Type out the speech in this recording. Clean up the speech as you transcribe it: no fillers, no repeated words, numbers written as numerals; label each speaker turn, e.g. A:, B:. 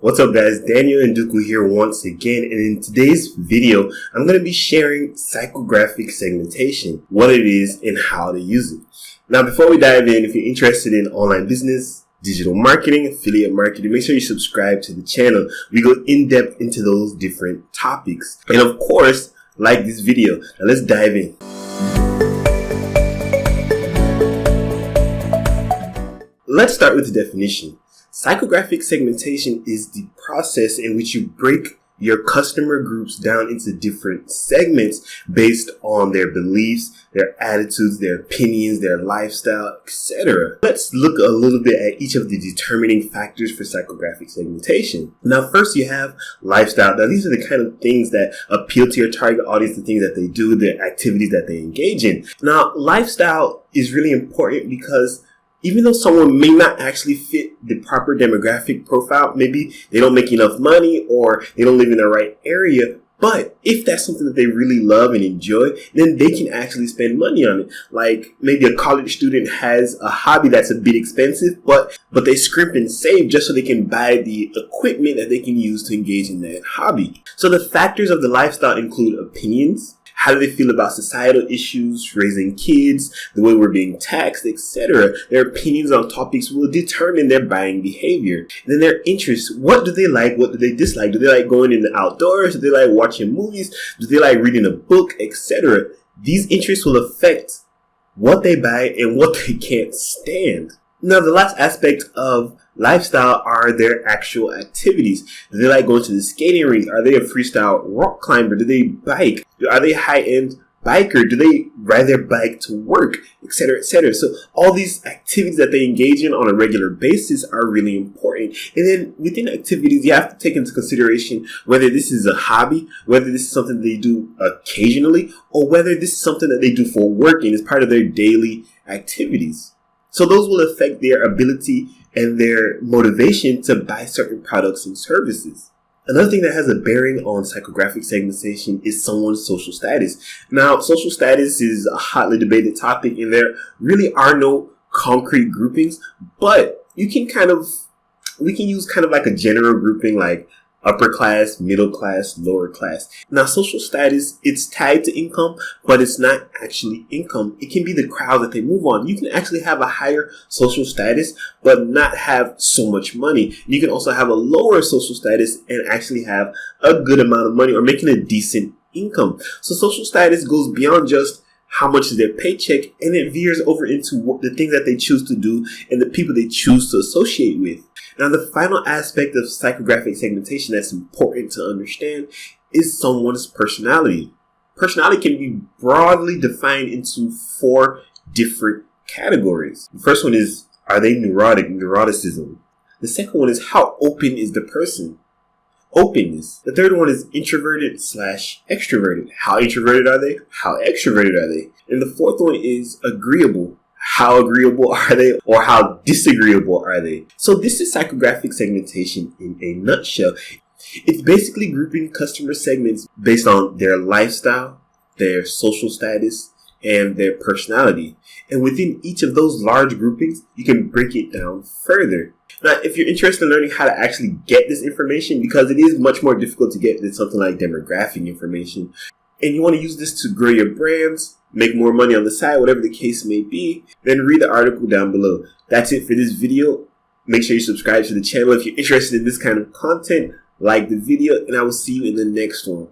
A: What's up guys, Daniel Ndukwu here once again, and in today's video, I'm going to be sharing psychographic segmentation, what it is and how to use it. Now before we dive in, if you're interested in online business, digital marketing, affiliate marketing, make sure you subscribe to the channel. We go in depth into those different topics. And of course, like this video. Now let's dive in. Let's start with the definition. Psychographic segmentation is the process in which you break your customer groups down into different segments based on their beliefs, their attitudes, their opinions, their lifestyle, etc. Let's look a little bit at each of the determining factors for psychographic segmentation. Now, first you have lifestyle. Now, these are the kind of things that appeal to your target audience, the things that they do, the activities that they engage in. Now, lifestyle is really important because even though someone may not actually fit the proper demographic profile, maybe they don't make enough money or they don't live in the right area, but if that's something that they really love and enjoy, then they can actually spend money on it. Like maybe a college student has a hobby that's a bit expensive, but they scrimp and save just so they can buy the equipment that they can use to engage in that hobby. So the factors of the lifestyle include opinions. How do they feel about societal issues, raising kids, the way we're being taxed, etc. Their opinions on topics will determine their buying behavior. And then their interests. What do they like? What do they dislike? Do they like going in the outdoors? Do they like watching movies? Do they like reading a book, etc.? These interests will affect what they buy and what they can't stand. Now, the last aspect of lifestyle are their actual activities. Do they like going to the skating rink? Are they a freestyle rock climber? Do they bike? Are they a high-end biker? Do they ride their bike to work? Etc., etc. So all these activities that they engage in on a regular basis are really important. And then within activities, you have to take into consideration whether this is a hobby, whether this is something they do occasionally, or whether this is something that they do for work and is part of their daily activities. So those will affect their ability and their motivation to buy certain products and services. Another thing that has a bearing on psychographic segmentation is someone's social status. Now, social status is a hotly debated topic and there really are no concrete groupings, but we can use kind of like a general grouping like upper class, middle class, lower class. Now, social status, it's tied to income, but it's not actually income. It can be the crowd that they move on. You can actually have a higher social status, but not have so much money. You can also have a lower social status and actually have a good amount of money or making a decent income. So social status goes beyond just how much is their paycheck, and it veers over into the things that they choose to do and the people they choose to associate with. Now, the final aspect of psychographic segmentation that's important to understand is someone's personality. Personality can be broadly defined into 4 different categories. The first one is, are they neurotic, neuroticism? The second one is, how open is the person? Openness. The third one is introverted / extroverted. How introverted are they? How extroverted are they? And the fourth one is agreeable. How agreeable are they, or how disagreeable are they? So this is psychographic segmentation in a nutshell. It's basically grouping customer segments based on their lifestyle, their social status, and their personality. And within each of those large groupings, you can break it down further. Now, if you're interested in learning how to actually get this information, because it is much more difficult to get than something like demographic information, and you want to use this to grow your brands, make more money on the side, whatever the case may be, then read the article down below. That's it for this video. Make sure you subscribe to the channel if you're interested in this kind of content. Like the video, and I will see you in the next one.